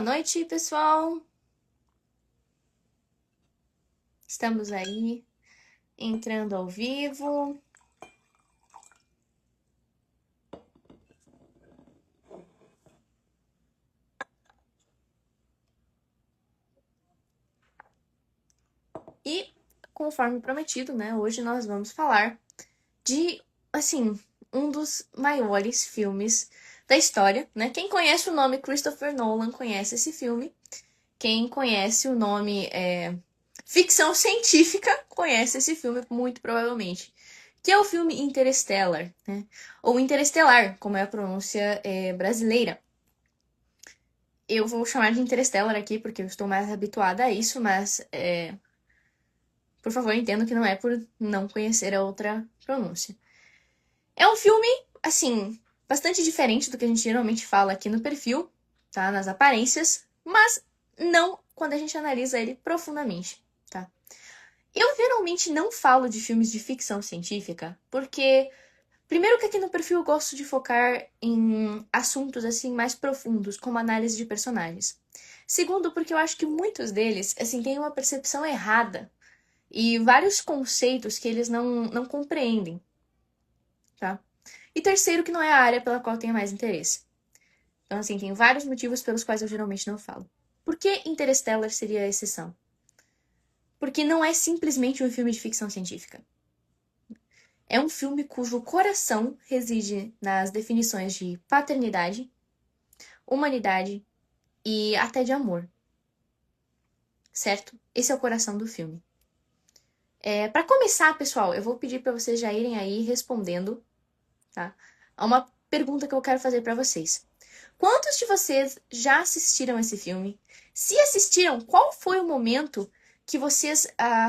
Boa noite, pessoal. Estamos aí entrando ao vivo. E, conforme prometido, né, hoje nós vamos falar de, assim, um dos maiores filmes da história, né? Quem conhece o nome Christopher Nolan conhece esse filme. Quem conhece o nome ficção científica conhece esse filme, muito provavelmente. Que é o filme Interstellar, né? Ou Interestelar, como é a pronúncia brasileira. Eu vou chamar de Interstellar aqui, porque eu estou mais habituada a isso, mas por favor, entendo que não é por não conhecer a outra pronúncia. É um filme, assim, bastante diferente do que a gente geralmente fala aqui no perfil, tá? Nas aparências, mas não quando a gente analisa ele profundamente, tá? Eu geralmente não falo de filmes de ficção científica, porque primeiro que aqui no perfil eu gosto de focar em assuntos assim mais profundos, como análise de personagens. Segundo, porque eu acho que muitos deles, assim, têm uma percepção errada e vários conceitos que eles não compreendem, tá? E terceiro, que não é a área pela qual eu tenho mais interesse. Então, assim, tem vários motivos pelos quais eu geralmente não falo. Por que Interstellar seria a exceção? Porque não é simplesmente um filme de ficção científica. É um filme cujo coração reside nas definições de paternidade, humanidade e até de amor. Certo? Esse é o coração do filme. Para começar, pessoal, eu vou pedir para vocês já irem aí respondendo, tá? A uma pergunta que eu quero fazer para vocês. Quantos de vocês já assistiram esse filme? Se assistiram, qual foi o momento que vocês,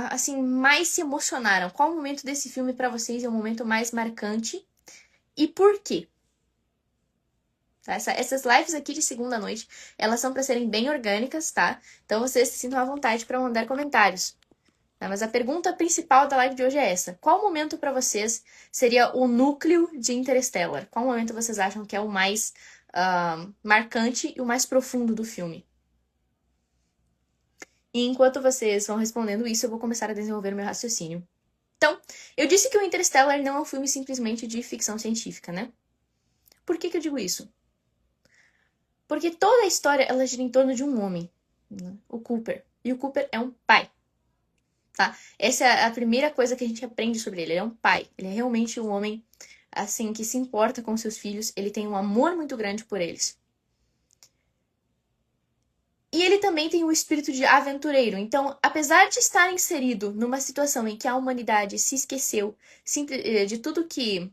assim, mais se emocionaram? Qual o momento desse filme para vocês é o momento mais marcante? E por quê? Tá? Essas lives aqui de segunda noite, elas são para serem bem orgânicas, tá? Então vocês se sintam à vontade para mandar comentários. Tá? Mas a pergunta principal da live de hoje é essa. Qual momento para vocês seria o núcleo de Interstellar? Qual momento vocês acham que é o mais marcante e o mais profundo do filme? E enquanto vocês vão respondendo isso, eu vou começar a desenvolver o meu raciocínio. Então, eu disse que o Interstellar não é um filme simplesmente de ficção científica, né? Por que eu digo isso? Porque toda a história ela gira em torno de um homem, né? O Cooper. E o Cooper é um pai, tá? Essa é a primeira coisa que a gente aprende sobre ele. Ele é um pai. Ele é realmente um homem, assim, que se importa com seus filhos. Ele tem um amor muito grande por eles. E ele também tem o espírito de aventureiro. Então, apesar de estar inserido numa situação em que a humanidade se esqueceu de tudo que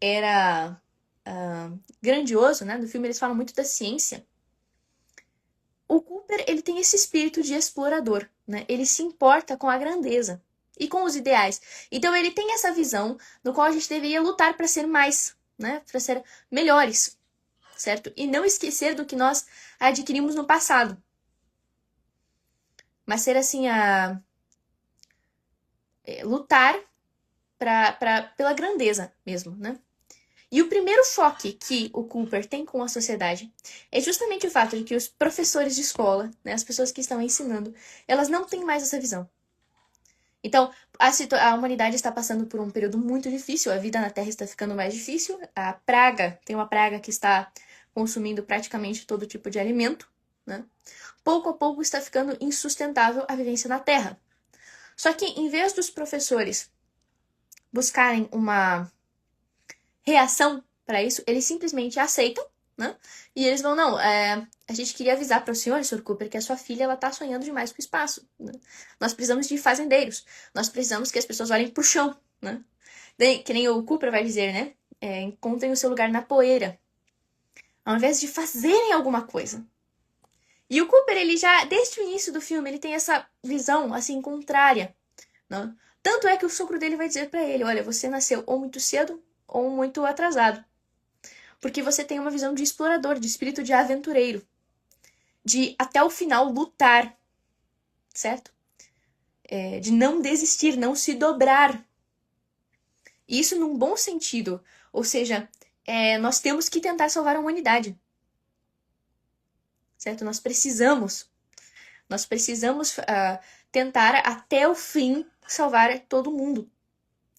era grandioso, né? No filme eles falam muito da ciência. O Cooper, ele tem esse espírito de explorador, né? Ele se importa com a grandeza e com os ideais. Então ele tem essa visão no qual a gente deveria lutar para ser mais, né? Para ser melhores, certo? E não esquecer do que nós adquirimos no passado. Mas ser assim lutar pela grandeza mesmo, né? E o primeiro choque que o Cooper tem com a sociedade é justamente o fato de que os professores de escola, né, as pessoas que estão ensinando, elas não têm mais essa visão. Então, a humanidade está passando por um período muito difícil, a vida na Terra está ficando mais difícil, tem uma praga que está consumindo praticamente todo tipo de alimento, né? Pouco a pouco está ficando insustentável a vivência na Terra. Só que, em vez dos professores buscarem uma reação para isso, eles simplesmente aceitam, né? E eles vão, não, a gente queria avisar para o senhor, Sr. Cooper, que a sua filha ela tá sonhando demais com o espaço. Né? Nós precisamos de fazendeiros. Nós precisamos que as pessoas olhem pro chão, né? Que nem o Cooper vai dizer, né? Encontrem o seu lugar na poeira. Ao invés de fazerem alguma coisa. E o Cooper, ele já, desde o início do filme, ele tem essa visão, assim, contrária. Né? Tanto é que o sogro dele vai dizer para ele, olha, você nasceu ou muito cedo ou muito atrasado. Porque você tem uma visão de explorador, de espírito de aventureiro. De até o final lutar, certo? De não desistir, não se dobrar. E isso num bom sentido. Ou seja, nós temos que tentar salvar a humanidade. certo? Nós precisamos tentar até o fim salvar todo mundo.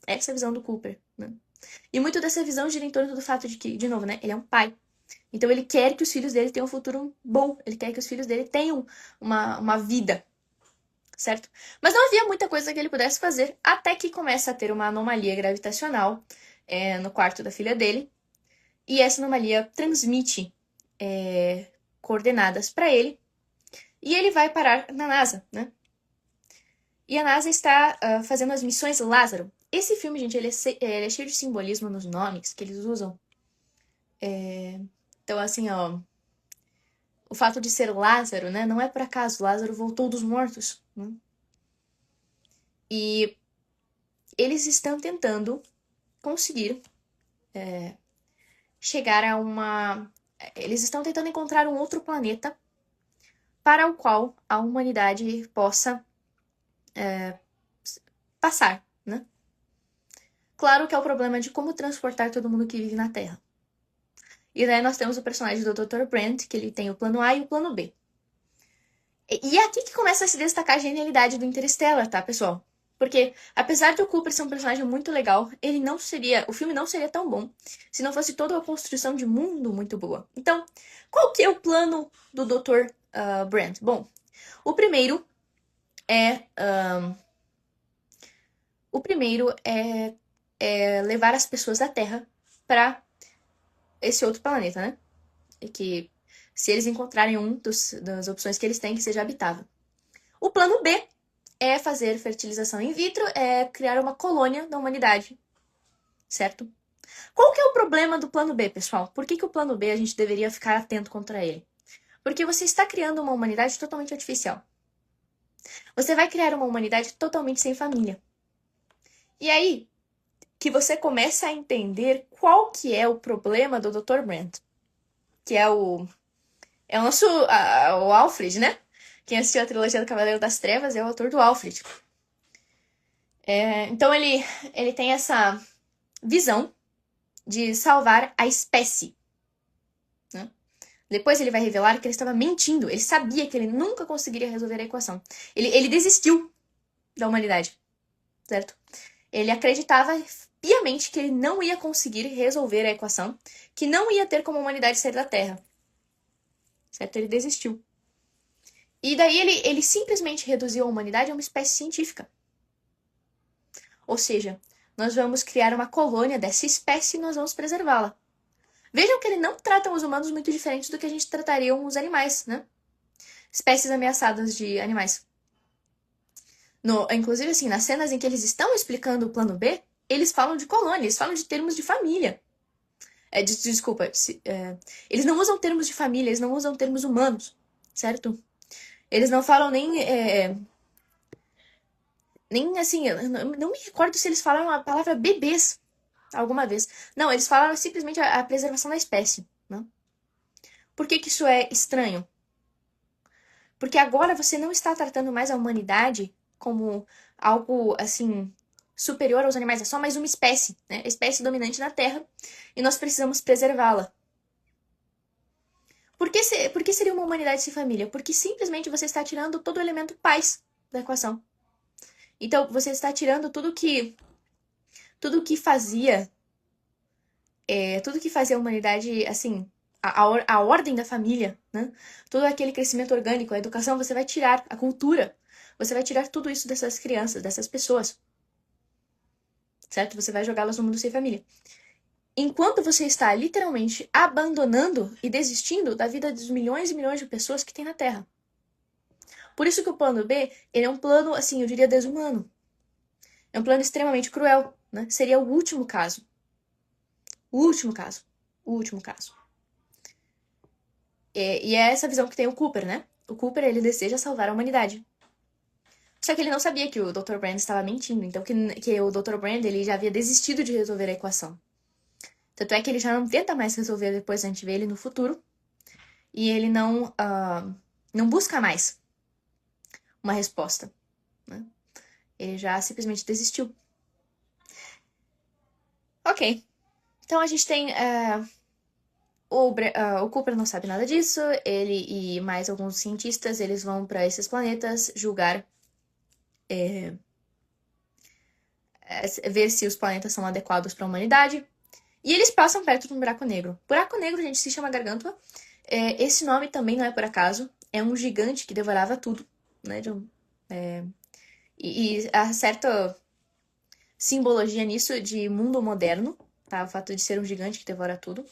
Essa é a visão do Cooper, né? E muito dessa visão gira em torno do fato de que, de novo, né? Ele é um pai. Então ele quer que os filhos dele tenham um futuro bom. Ele quer que os filhos dele tenham uma vida, certo? Mas não havia muita coisa que ele pudesse fazer, até que começa a ter uma anomalia gravitacional no quarto da filha dele. E essa anomalia transmite coordenadas para ele. E ele vai parar na NASA, né? E a NASA está fazendo as missões Lázaro. Esse filme, gente, ele é cheio de simbolismo nos nomes que eles usam. Então, assim, ó, o fato de ser Lázaro, né? Não é por acaso. Lázaro voltou dos mortos, né? E eles estão tentando conseguir chegar a uma... Eles estão tentando encontrar um outro planeta para o qual a humanidade possa passar, né? Claro que é o problema de como transportar todo mundo que vive na Terra. E daí nós temos o personagem do Dr. Brent, que ele tem o plano A e o plano B. E é aqui que começa a se destacar a genialidade do Interstellar, tá, pessoal? Porque, apesar de o Cooper ser um personagem muito legal, o filme não seria tão bom se não fosse toda a construção de mundo muito boa. Então, qual que é o plano do Dr. Brent? Bom, o primeiro é levar as pessoas da Terra para esse outro planeta, né? E que, se eles encontrarem das opções que eles têm, que seja habitável. O plano B é fazer fertilização in vitro, é criar uma colônia da humanidade, certo? Qual que é o problema do plano B, pessoal? Por que o plano B a gente deveria ficar atento contra ele? Porque você está criando uma humanidade totalmente artificial. Você vai criar uma humanidade totalmente sem família. E aí que você começa a entender qual que é o problema do Dr. Brent, que é o nosso o Alfred, né? Quem assistiu a trilogia do Cavaleiro das Trevas é o autor do Alfred. Então ele tem essa visão de salvar a espécie, né? Depois ele vai revelar que ele estava mentindo. Ele sabia que ele nunca conseguiria resolver a equação. Ele desistiu da humanidade, certo? Ele acreditava piamente que ele não ia conseguir resolver a equação, que não ia ter como a humanidade sair da Terra, certo? Ele desistiu. E daí ele simplesmente reduziu a humanidade a uma espécie científica. Ou seja, nós vamos criar uma colônia dessa espécie e nós vamos preservá-la. Vejam que ele não trata os humanos muito diferentes do que a gente trataria os animais, né? Espécies ameaçadas de animais. Inclusive, assim, nas cenas em que eles estão explicando o plano B, eles falam de colônia, eles falam de termos de família. Desculpa, eles não usam termos de família, eles não usam termos humanos, certo? Eles não falam nem assim, eu não me recordo se eles falaram a palavra bebês alguma vez. Não, eles falaram simplesmente a preservação da espécie, né? Por que isso é estranho? Porque agora você não está tratando mais a humanidade como algo, assim, superior aos animais. É só mais uma espécie, né? A espécie dominante na Terra. E nós precisamos preservá-la. Por que seria uma humanidade sem família? Porque simplesmente você está tirando todo o elemento paz da equação. Então, você está tirando tudo que fazia a humanidade, assim, a ordem da família, né? Todo aquele crescimento orgânico, a educação, você vai tirar, a cultura, você vai tirar tudo isso dessas crianças, dessas pessoas, certo? Você vai jogá-las no mundo sem família. Enquanto você está literalmente abandonando e desistindo da vida dos milhões e milhões de pessoas que tem na Terra. Por isso que o plano B, ele é um plano, assim, eu diria desumano. É um plano extremamente cruel, né? Seria o último caso. O último caso. O último caso. E é essa visão que tem o Cooper, né? O Cooper, ele deseja salvar a humanidade. Só que ele não sabia que o Dr. Brand estava mentindo. Então, que o Dr. Brand, ele já havia desistido de resolver a equação. Tanto é que ele já não tenta mais resolver depois, a gente vê ele no futuro. E ele não busca mais uma resposta, né? Ele já simplesmente desistiu. Ok. Então, a gente tem o Cooper não sabe nada disso. Ele e mais alguns cientistas, eles vão para esses planetas julgar, ver se os planetas são adequados para a humanidade. E eles passam perto de um buraco negro. Buraco negro, gente, se chama Gargantua. Esse nome também não é por acaso. É um gigante que devorava tudo, né? E há certa simbologia nisso de mundo moderno, tá? O fato de ser um gigante que devora tudo.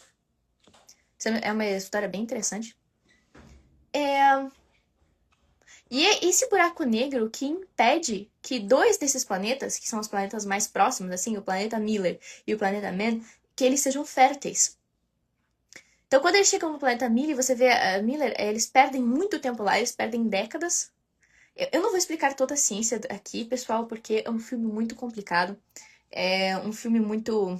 Isso é uma história bem interessante. E é esse buraco negro que impede que dois desses planetas, que são os planetas mais próximos, assim, o planeta Miller e o planeta Man, que eles sejam férteis. Então, quando eles chegam no planeta Miller, você vê Miller, eles perdem muito tempo lá, eles perdem décadas. Eu não vou explicar toda a ciência aqui, pessoal, porque é um filme muito complicado. É um filme muito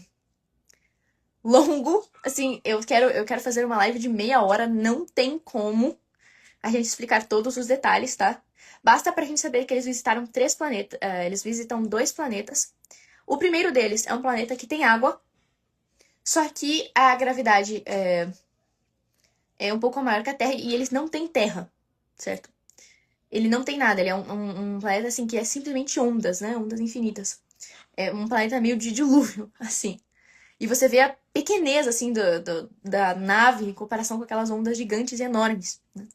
longo. Assim, eu quero fazer uma live de meia hora, não tem como a gente explicar todos os detalhes, tá? Basta pra gente saber que eles visitaram 3 planetas. Eles visitam 2 planetas. O primeiro deles é um planeta que tem água, só que a gravidade é um pouco maior que a Terra e eles não têm terra, certo? Ele não tem nada, ele é um planeta assim que é simplesmente ondas, né? Ondas infinitas. É um planeta meio de dilúvio, assim. E você vê a pequenez, assim, da nave em comparação com aquelas ondas gigantes e enormes, né?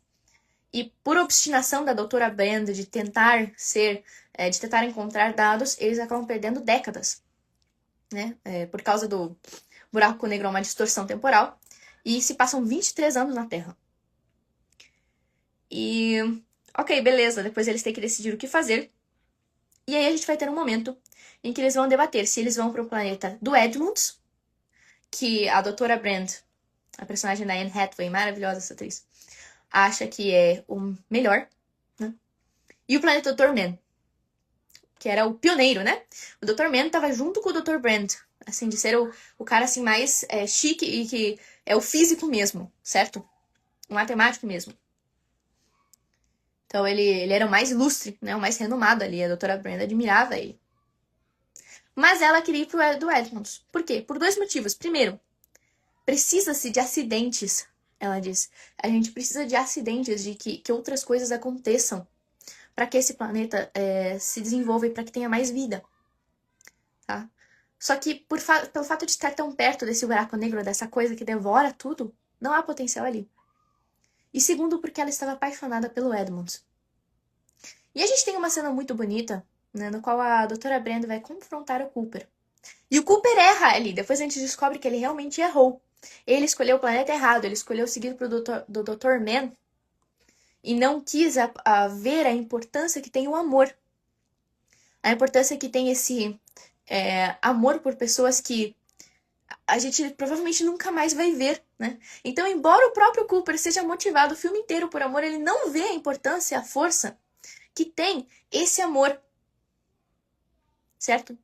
E por obstinação da doutora Brand de tentar de tentar encontrar dados, eles acabam perdendo décadas, né? Por causa do buraco negro é uma distorção temporal. E se passam 23 anos na Terra. E, ok, beleza, depois eles têm que decidir o que fazer. E aí a gente vai ter um momento em que eles vão debater se eles vão para o planeta do Edmunds, que a doutora Brand, a personagem da Anne Hathaway, maravilhosa essa atriz, acha que é o melhor, né? E o planeta Dr. Man, que era o pioneiro, né? O Dr. Man tava junto com o Dr. Brand, assim, de ser o cara, assim, mais chique e que é o físico mesmo, certo? O matemático mesmo. Então ele era o mais ilustre, né? O mais renomado ali. A doutora Brand admirava ele. Mas ela queria ir pro do Edmonds. Por quê? Por 2 motivos. Primeiro, precisa-se de acidentes, ela diz. A gente precisa de acidentes, de que outras coisas aconteçam para que esse planeta se desenvolva e para que tenha mais vida. Tá? Só que pelo fato de estar tão perto desse buraco negro, dessa coisa que devora tudo, não há potencial ali. E segundo, porque ela estava apaixonada pelo Edmund. E a gente tem uma cena muito bonita, né, no qual a doutora Brenda vai confrontar o Cooper. E o Cooper erra ali, depois a gente descobre que ele realmente errou. Ele escolheu o planeta errado, ele escolheu seguir do Dr. Man e não quis ver a importância que tem o amor. A importância que tem esse amor por pessoas que a gente provavelmente nunca mais vai ver, né? Então, embora o próprio Cooper seja motivado o filme inteiro por amor, ele não vê a importância, a força que tem esse amor, certo?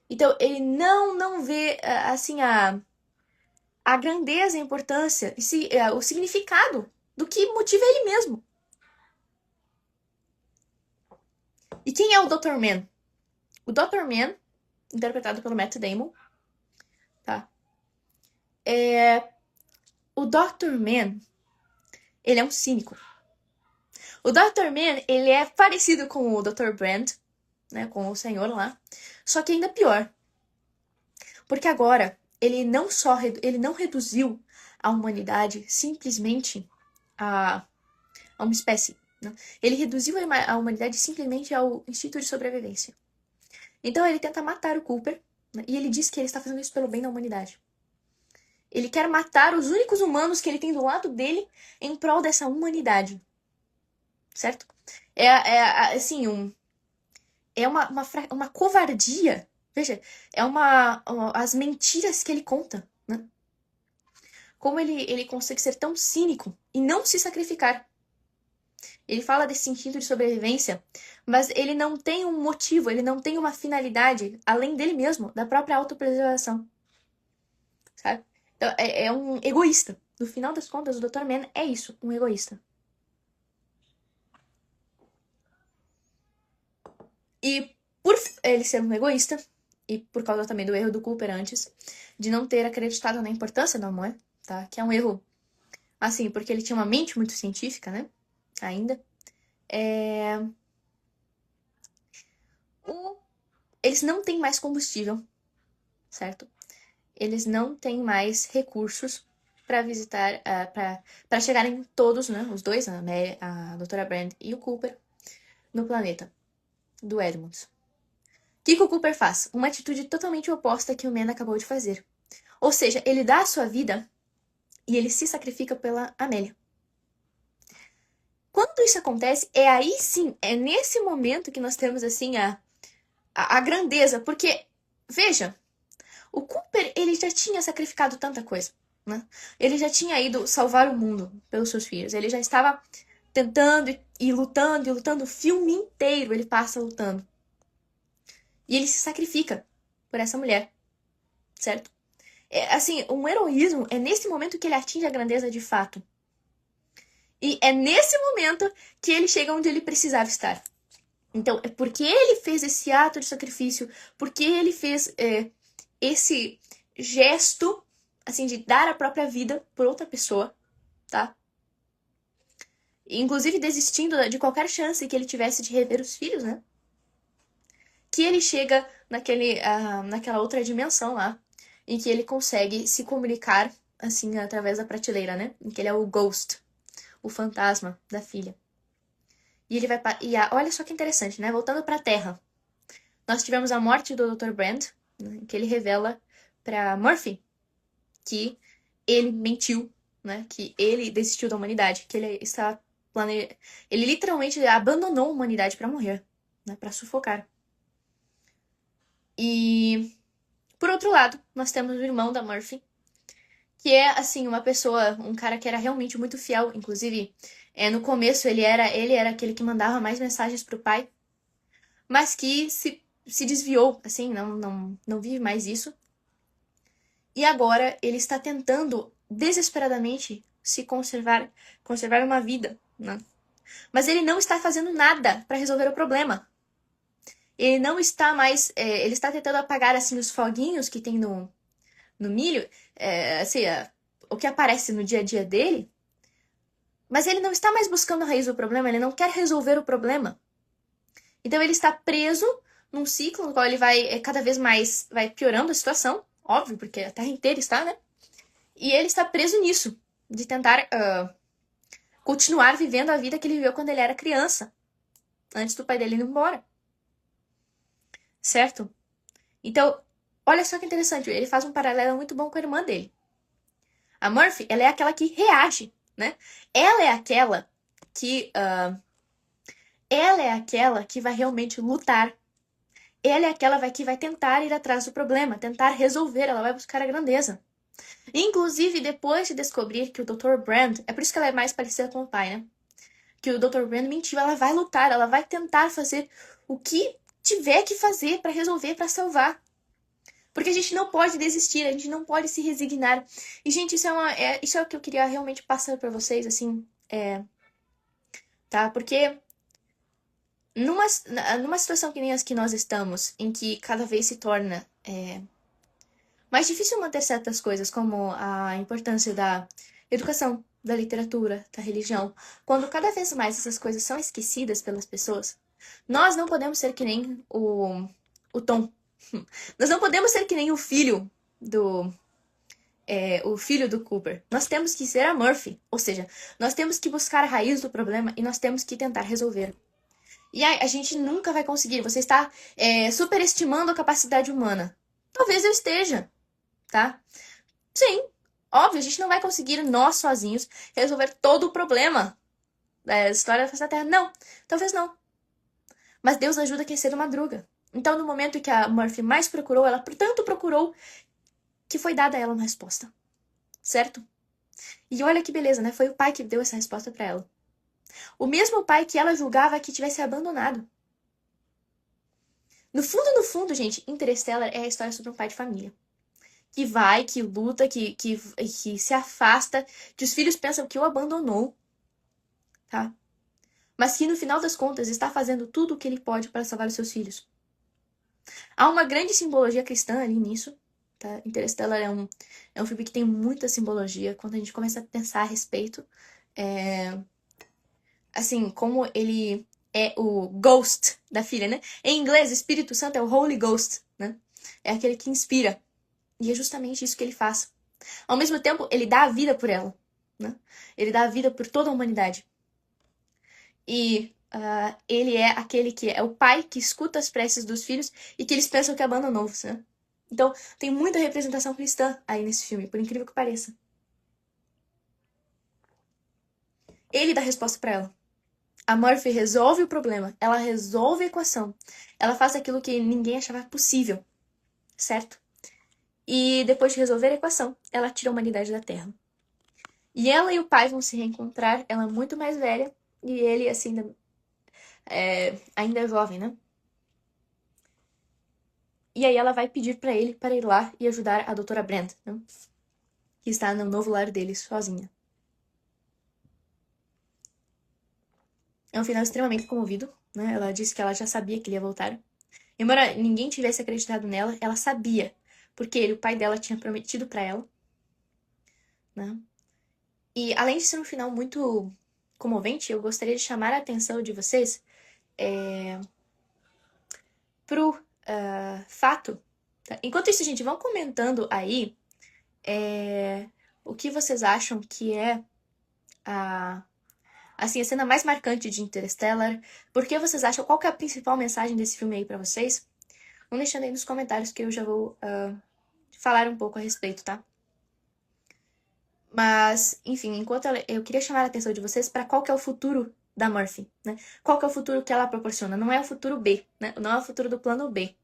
Então, ele não vê, assim, a grandeza, a importância, o significado do que motiva ele mesmo. E quem é o Dr. Man? O Dr. Man, interpretado pelo Matt Damon, tá? O Dr. Man, ele é um cínico. O Dr. Man, ele é parecido com o Dr. Brand, né, com o senhor lá, só que ainda pior. Porque agora, ele não reduziu a humanidade simplesmente a uma espécie. Né? Ele reduziu a humanidade simplesmente ao instinto de sobrevivência. Então ele tenta matar o Cooper, né, e ele diz que ele está fazendo isso pelo bem da humanidade. Ele quer matar os únicos humanos que ele tem do lado dele em prol dessa humanidade. Certo? Assim, é uma covardia. Veja, as mentiras que ele conta, né? Como ele consegue ser tão cínico e não se sacrificar. Ele fala desse sentido de sobrevivência, mas ele não tem um motivo, ele não tem uma finalidade além dele mesmo, da própria autopreservação. Sabe? Então, é um egoísta. No final das contas, o Dr. Man é isso, um egoísta. E por ele ser um egoísta, e por causa também do erro do Cooper antes, de não ter acreditado na importância do amor, tá? Que é um erro, assim, porque ele tinha uma mente muito científica, né? Ainda. O... Eles não têm mais combustível, certo? Eles não têm mais recursos para visitar, para chegarem todos, né? Os dois, a Doutora Brand e o Cooper, no planeta do Edmunds. O que o Cooper faz? Uma atitude totalmente oposta que o Man acabou de fazer. Ou seja, ele dá a sua vida e ele se sacrifica pela Amélia. Quando isso acontece, é aí sim, é nesse momento que nós temos assim a grandeza, porque, veja, o Cooper, ele já tinha sacrificado tanta coisa, né? Ele já tinha ido salvar o mundo pelos seus filhos, ele já estava tentando e lutando, o filme inteiro ele passa lutando. E ele se sacrifica por essa mulher, certo? Assim, um heroísmo é nesse momento que ele atinge a grandeza de fato. E é nesse momento que ele chega onde ele precisava estar. Então, é porque ele fez esse ato de sacrifício, porque ele fez esse gesto, assim, de dar a própria vida por outra pessoa, tá? Inclusive desistindo de qualquer chance que ele tivesse de rever os filhos, né? Que ele chega naquela outra dimensão lá, em que ele consegue se comunicar, assim, através da prateleira, né? Em que ele é o Ghost, o fantasma da filha. E ele vai. Olha só que interessante, né? Voltando pra Terra. Nós tivemos a morte do Dr. Brand, né? Que ele revela pra Murphy que ele mentiu, né? Que ele desistiu da humanidade, que ele está ele literalmente abandonou a humanidade pra morrer, né? Pra sufocar. E por outro lado, nós temos o irmão da Murphy, que é assim uma pessoa, um cara que era realmente muito fiel, inclusive no começo ele era aquele que mandava mais mensagens pro pai, mas que se desviou, assim, não vive mais isso. E agora ele está tentando desesperadamente se conservar uma vida, né? Mas ele não está fazendo nada para resolver o problema. Ele não está mais, ele está tentando apagar assim os foguinhos que tem no milho, assim, o que aparece no dia a dia dele. Mas ele não está mais buscando a raiz do problema, ele não quer resolver o problema. Então ele está preso num ciclo no qual ele vai cada vez mais vai piorando a situação, óbvio, porque a Terra inteira está, né? E ele está preso nisso, de tentar continuar vivendo a vida que ele viveu quando ele era criança, antes do pai dele ir embora. Certo? Então, olha só que interessante, ele faz um paralelo muito bom com a irmã dele. A Murphy, ela é aquela que reage, né? Ela é aquela que vai realmente lutar. Ela é aquela que vai tentar ir atrás do problema, tentar resolver, ela vai buscar a grandeza. Inclusive, depois de descobrir que o Dr. Brand, é por isso que ela é mais parecida com o pai, né? Que o Dr. Brand mentiu, ela vai lutar, ela vai tentar fazer o que tiver que fazer para resolver, para salvar. Porque a gente não pode desistir, a gente não pode se resignar. E, gente, isso é o que eu queria realmente passar para vocês, assim, tá? Porque numa situação que nem as que nós estamos, em que cada vez se torna mais difícil manter certas coisas, como a importância da educação, da literatura, da religião, quando cada vez mais essas coisas são esquecidas pelas pessoas, nós não podemos ser que nem o Tom. Nós não podemos ser que nem o filho do Cooper. Nós temos que ser a Murphy. Ou seja, nós temos que buscar a raiz do problema e nós temos que tentar resolver. E a gente nunca vai conseguir. Você está superestimando a capacidade humana. Talvez eu esteja, tá? Sim, óbvio, a gente não vai conseguir nós sozinhos resolver todo o problema da história da face da Terra. Não, talvez não. Mas Deus ajuda quem cedo madruga. Então, no momento que a Murphy mais procurou, ela tanto procurou que foi dada a ela uma resposta. Certo? E olha que beleza, né? Foi o pai que deu essa resposta para ela. O mesmo pai que ela julgava que tivesse abandonado. No fundo, gente, Interstellar é a história sobre um pai de família. Que vai, que luta, que se afasta, que os filhos pensam que o abandonou, tá? Mas que no final das contas está fazendo tudo o que ele pode para salvar os seus filhos. Há uma grande simbologia cristã ali nisso, tá? Interstellar é um filme que tem muita simbologia. Quando a gente começa a pensar a respeito, é, assim, como ele é o ghost da filha, né? Em inglês, o Espírito Santo é o Holy Ghost, né? É aquele que inspira. E é justamente isso que ele faz. Ao mesmo tempo, ele dá a vida por ela, né? Ele dá a vida por toda a humanidade. E ele é aquele que é o pai que escuta as preces dos filhos e que eles pensam que abandonou, né? Então, tem muita representação cristã aí nesse filme, por incrível que pareça. Ele dá a resposta pra ela. A Murphy resolve o problema, ela resolve a equação. Ela faz aquilo que ninguém achava possível, certo? E depois de resolver a equação, ela tira a humanidade da Terra. E ela e o pai vão se reencontrar, ela é muito mais velha, e ele, assim, ainda é jovem, né? E aí ela vai pedir pra ele para ir lá e ajudar a doutora Brand, né? Que está no novo lar dele, sozinha. É um final extremamente comovido, né? Ela disse que ela já sabia que ele ia voltar. Embora ninguém tivesse acreditado nela, ela sabia, porque ele, o pai dela, tinha prometido pra ela, né? E além de ser um final muito comovente, eu gostaria de chamar a atenção de vocês pro fato. Tá? Enquanto isso, gente, vão comentando aí o que vocês acham que é assim, a cena mais marcante de Interstellar. Por que vocês acham? Qual que é a principal mensagem desse filme aí pra vocês? Vão deixando aí nos comentários que eu já vou falar um pouco a respeito, tá? Mas, enfim, enquanto eu queria chamar a atenção de vocês para qual que é o futuro da Murphy, né? Qual que é o futuro que ela proporciona? Não é o futuro B, né? Não é o futuro do plano B.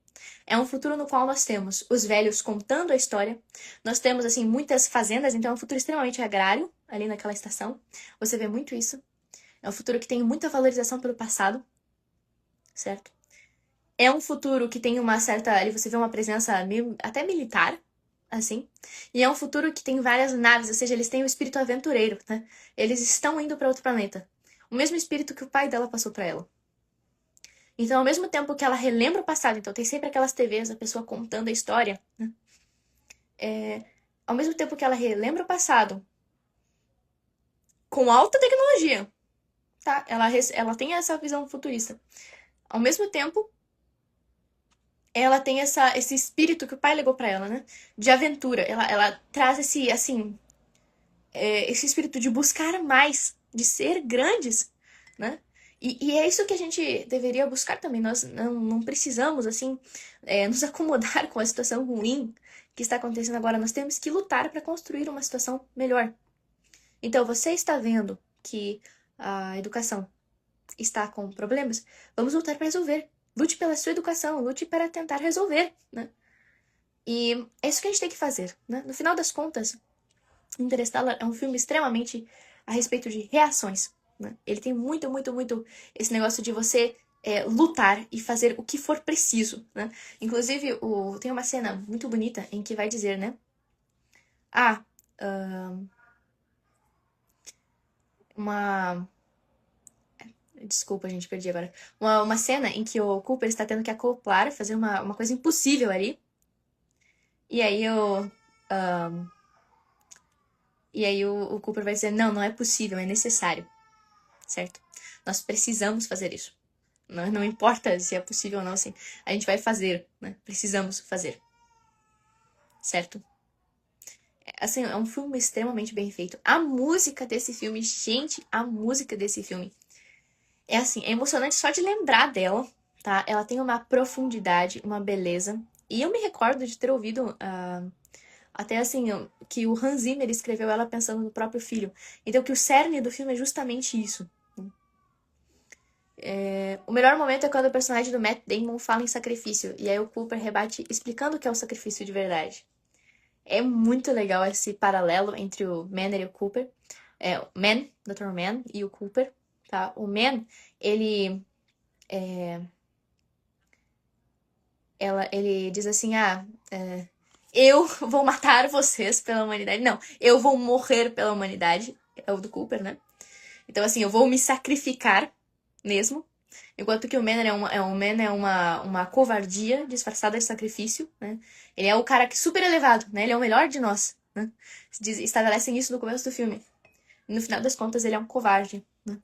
É um futuro no qual nós temos os velhos contando a história. Nós temos, assim, muitas fazendas, então é um futuro extremamente agrário ali naquela estação. Você vê muito isso. É um futuro que tem muita valorização pelo passado, certo? É um futuro que tem uma certa. Ali você vê uma presença meio, até militar, assim. E é um futuro que tem várias naves, ou seja, eles têm o espírito aventureiro, né? Eles estão indo para outro planeta. O mesmo espírito que o pai dela passou para ela. Então, ao mesmo tempo que ela relembra o passado, então tem sempre aquelas TVs, a pessoa contando a história, né? Ao mesmo tempo que ela relembra o passado com alta tecnologia, tá? Ela tem essa visão futurista. Ao mesmo tempo, ela tem esse espírito que o pai legou pra ela, né? De aventura. Ela traz esse, assim, esse espírito de buscar mais, de ser grandes, né? E é isso que a gente deveria buscar também. Nós não precisamos, assim, nos acomodar com a situação ruim que está acontecendo agora. Nós temos que lutar para construir uma situação melhor. Então, você está vendo que a educação está com problemas? Vamos lutar para resolver. Lute pela sua educação, lute para tentar resolver, né? E é isso que a gente tem que fazer, né? No final das contas, Interstellar é um filme extremamente a respeito de reações, né? Ele tem muito, muito, muito esse negócio de você lutar e fazer o que for preciso, né? Inclusive, tem uma cena muito bonita em que vai dizer, né? Uma... Desculpa, gente, perdi agora. Uma cena em que o Cooper está tendo que acoplar, fazer uma coisa impossível ali. E aí o Cooper vai dizer, não é possível, é necessário. Certo? Nós precisamos fazer isso. Não importa se é possível ou não, assim, a gente vai fazer, né? Precisamos fazer. Certo? Assim, é um filme extremamente bem feito. A música desse filme, gente, a música desse filme é assim, é emocionante só de lembrar dela, tá? Ela tem uma profundidade, uma beleza. E eu me recordo de ter ouvido até assim, que o Hans Zimmer escreveu ela pensando no próprio filho. Então que o cerne do filme é justamente isso. O melhor momento é quando o personagem do Matt Damon fala em sacrifício. E aí o Cooper rebate explicando o que é o sacrifício de verdade. É muito legal esse paralelo entre o Mann e o Cooper. O Mann, Dr. Mann e o Cooper. Tá? O Mann, ele diz assim, eu vou matar vocês pela humanidade. Não, eu vou morrer pela humanidade. É o do Cooper, né? Então, assim, eu vou me sacrificar mesmo. Enquanto que o Manner uma covardia disfarçada de sacrifício, né? Ele é o cara que super elevado, né? Ele é o melhor de nós, né? Estabelecem isso no começo do filme. No final das contas, ele é um covarde, né?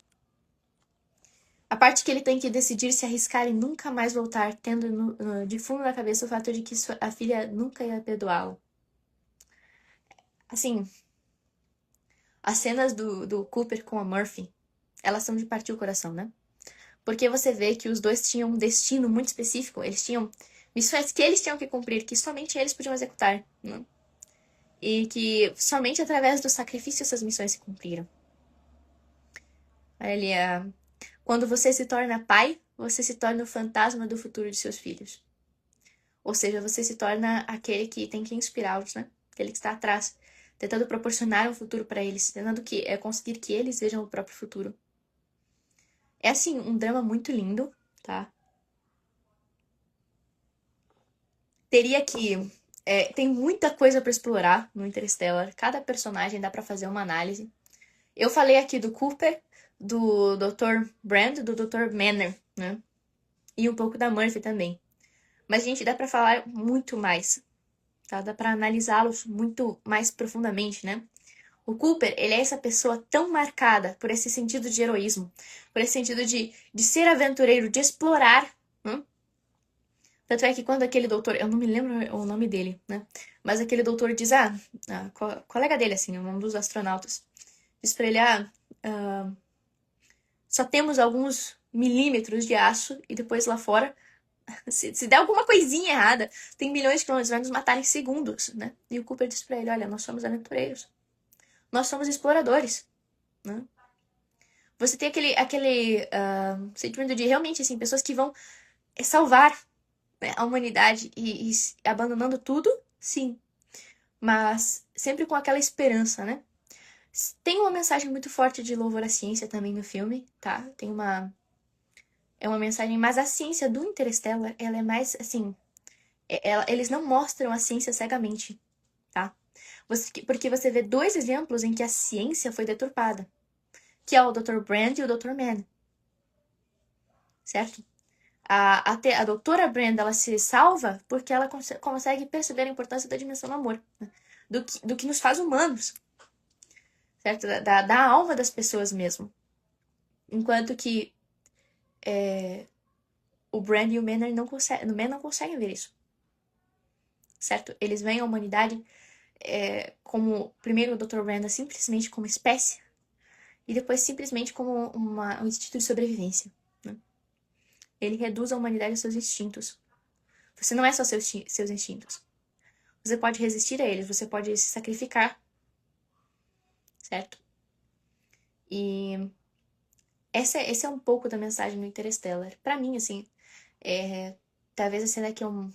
A parte que ele tem que decidir se arriscar e nunca mais voltar, tendo de fundo na cabeça o fato de que a filha nunca ia perdoá-lo. Assim, as cenas do Cooper com a Murphy, elas são de partir o coração, né? Porque você vê que os dois tinham um destino muito específico, eles tinham missões que eles tinham que cumprir, que somente eles podiam executar, né? E que somente através do sacrifício essas missões se cumpriram. Ali, quando você se torna pai, você se torna o fantasma do futuro de seus filhos. Ou seja, você se torna aquele que tem que inspirá-los, né? Aquele que está atrás, tentando proporcionar um futuro para eles, tentando conseguir que eles vejam o próprio futuro. É, assim, um drama muito lindo, tá? Teria que... tem muita coisa para explorar no Interstellar. Cada personagem dá para fazer uma análise. Eu falei aqui do Cooper, do Dr. Brand, do Dr. Manner, né? E um pouco da Murphy também. Mas, gente, dá pra falar muito mais, tá? Dá pra analisá-los muito mais profundamente, né? O Cooper, ele é essa pessoa tão marcada por esse sentido de heroísmo, por esse sentido de ser aventureiro, de explorar, né? Tanto é que quando aquele doutor, eu não me lembro o nome dele, né? Mas aquele doutor diz, colega dele, assim, um dos astronautas, diz pra ele, só temos alguns milímetros de aço e depois lá fora, se der alguma coisinha errada, tem milhões de quilômetros, vai nos matar em segundos, né? E o Cooper diz pra ele, olha, nós somos aventureiros. Nós somos exploradores, né? Você tem aquele sentimento de realmente, assim, pessoas que vão salvar, né, a humanidade e abandonando tudo, sim. Mas sempre com aquela esperança, né? Tem uma mensagem muito forte de louvor à ciência também no filme, tá? É uma mensagem, mas a ciência do Interstellar, ela é mais, assim... eles não mostram a ciência cegamente, tá? Porque você vê dois exemplos em que a ciência foi deturpada. Que é o Dr. Brand e o Dr. Mann. Certo? A doutora Brand, ela se salva porque ela consegue perceber a importância da dimensão do amor. Né? Do que nos faz humanos. Certo? Da alma das pessoas mesmo. Enquanto que o Brand e o Mann não conseguem ver isso. Certo? Eles veem a humanidade como, primeiro, o Dr. Brand simplesmente como espécie e depois simplesmente como um instinto de sobrevivência. Né? Ele reduz a humanidade aos seus instintos. Você não é só seus instintos. Você pode resistir a eles, você pode se sacrificar. Certo? E esse é um pouco da mensagem do Interstellar. Pra mim, assim, talvez a cena que eu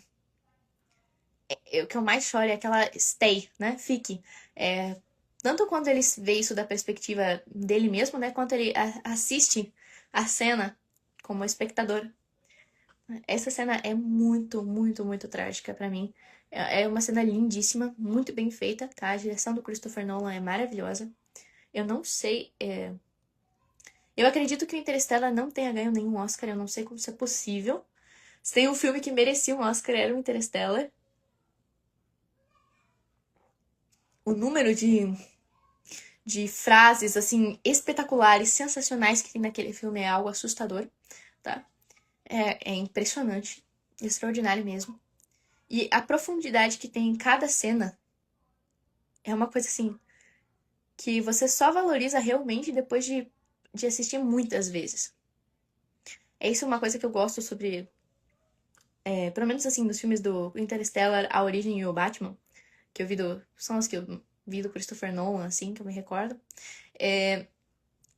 mais choro é aquela stay, né? Fique. Tanto quando ele vê isso da perspectiva dele mesmo, né? Quanto ele assiste a cena como espectador. Essa cena é muito, muito, muito trágica pra mim. É uma cena lindíssima, muito bem feita, tá? A direção do Christopher Nolan é maravilhosa. Eu não sei... Eu acredito que o Interstellar não tenha ganho nenhum Oscar, eu não sei como isso é possível. Se tem um filme que merecia um Oscar, era o Interstellar. O número de frases, assim, espetaculares, sensacionais que tem naquele filme é algo assustador, tá? É impressionante, extraordinário mesmo. E a profundidade que tem em cada cena é uma coisa, assim, que você só valoriza realmente depois de assistir muitas vezes. Isso é uma coisa que eu gosto sobre... pelo menos, assim, dos filmes do Interstellar, A Origem e o Batman, que eu vi são os que eu vi do Christopher Nolan, assim, que eu me recordo.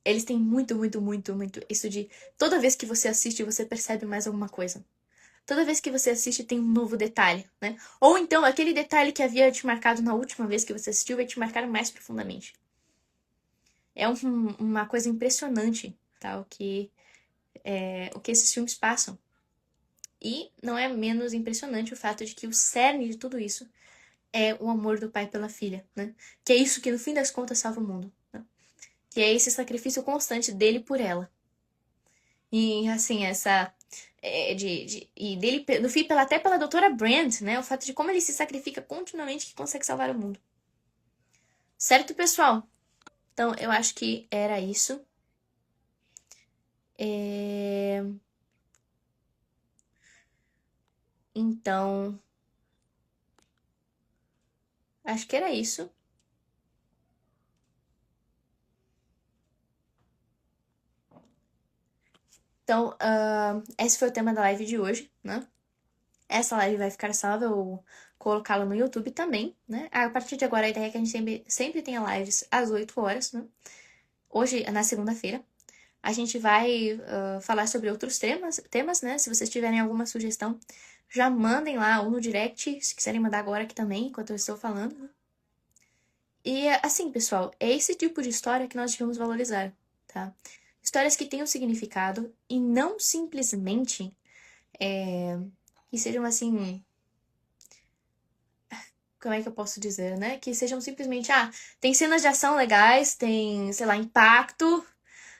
Eles têm muito, muito, muito, muito isso de... Toda vez que você assiste, você percebe mais alguma coisa. Toda vez que você assiste, tem um novo detalhe, né? Ou então, aquele detalhe que havia te marcado na última vez que você assistiu vai te marcar mais profundamente. É uma coisa impressionante, tá? O que esses filmes passam. E não é menos impressionante o fato de que o cerne de tudo isso é o amor do pai pela filha, né? Que é isso que, no fim das contas, salva o mundo. Né? Que é esse sacrifício constante dele por ela. E, assim, e dele, no fim, até pela doutora Brand, né? O fato de como ele se sacrifica continuamente que consegue salvar o mundo. Certo, pessoal? Então, eu acho que era isso. Então, acho que era isso. Então, esse foi o tema da live de hoje, né? Essa live vai ficar salva, eu vou colocá-la no YouTube também, né? A partir de agora, a ideia é que a gente sempre tenha lives às 8 horas, né? Hoje, na segunda-feira. A gente vai falar sobre outros temas, né? Se vocês tiverem alguma sugestão, já mandem lá ou no direct, se quiserem mandar agora aqui também, enquanto eu estou falando, né? E assim, pessoal, é esse tipo de história que nós devemos valorizar, tá? Histórias que tenham significado e não simplesmente que sejam assim. Como é que eu posso dizer, né? Que sejam simplesmente, tem cenas de ação legais, tem, sei lá, impacto,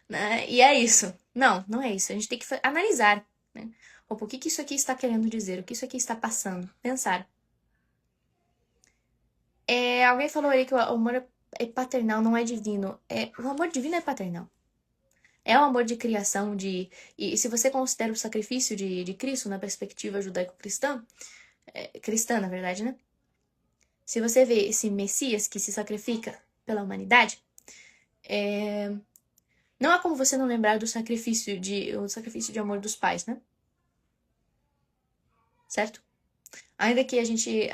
né? E é isso. Não, não é isso. A gente tem que analisar, né? Opa, o que que isso aqui está querendo dizer? O que isso aqui está passando? Pensar. Alguém falou aí que o amor é paternal, não é divino. O amor divino é paternal. É o amor de criação, e se você considera o sacrifício de Cristo na perspectiva judaico-cristã, cristã, na verdade, né? Se você vê esse Messias que se sacrifica pela humanidade, não há como você não lembrar o sacrifício de amor dos pais, né? Certo? Ainda que a gente,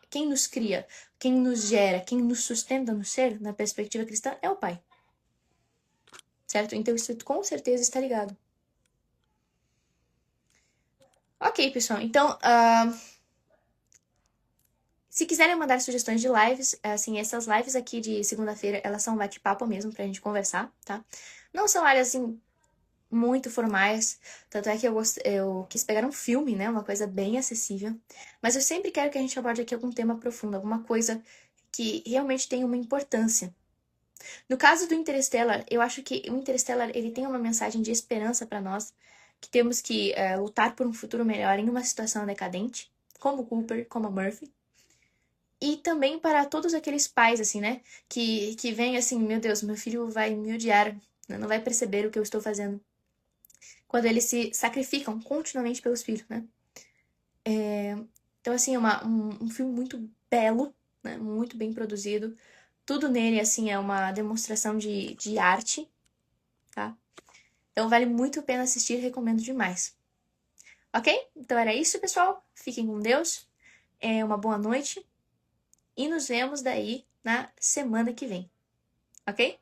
quem nos cria, quem nos gera, quem nos sustenta no ser, na perspectiva cristã, é o pai. Certo? Então isso com certeza está ligado. Ok, pessoal. Então, se quiserem mandar sugestões de lives, assim, essas lives aqui de segunda-feira, elas são um bate-papo mesmo pra gente conversar, tá? Não são áreas, assim, muito formais, tanto é que eu quis pegar um filme, né, uma coisa bem acessível, mas eu sempre quero que a gente aborde aqui algum tema profundo, alguma coisa que realmente tenha uma importância. No caso do Interstellar, eu acho que o Interstellar, ele tem uma mensagem de esperança pra nós, que temos que lutar por um futuro melhor em uma situação decadente, como o Cooper, como a Murphy. E também para todos aqueles pais, assim, né? Que vêm assim, meu Deus, meu filho vai me odiar, né, não vai perceber o que eu estou fazendo. Quando eles se sacrificam continuamente pelos filhos, né? Então, assim, é um filme muito belo, né? Muito bem produzido. Tudo nele, assim, é uma demonstração de arte, tá? Então, vale muito a pena assistir, recomendo demais. Ok? Então, era isso, pessoal. Fiquem com Deus. Uma boa noite. E nos vemos daí na semana que vem. Ok?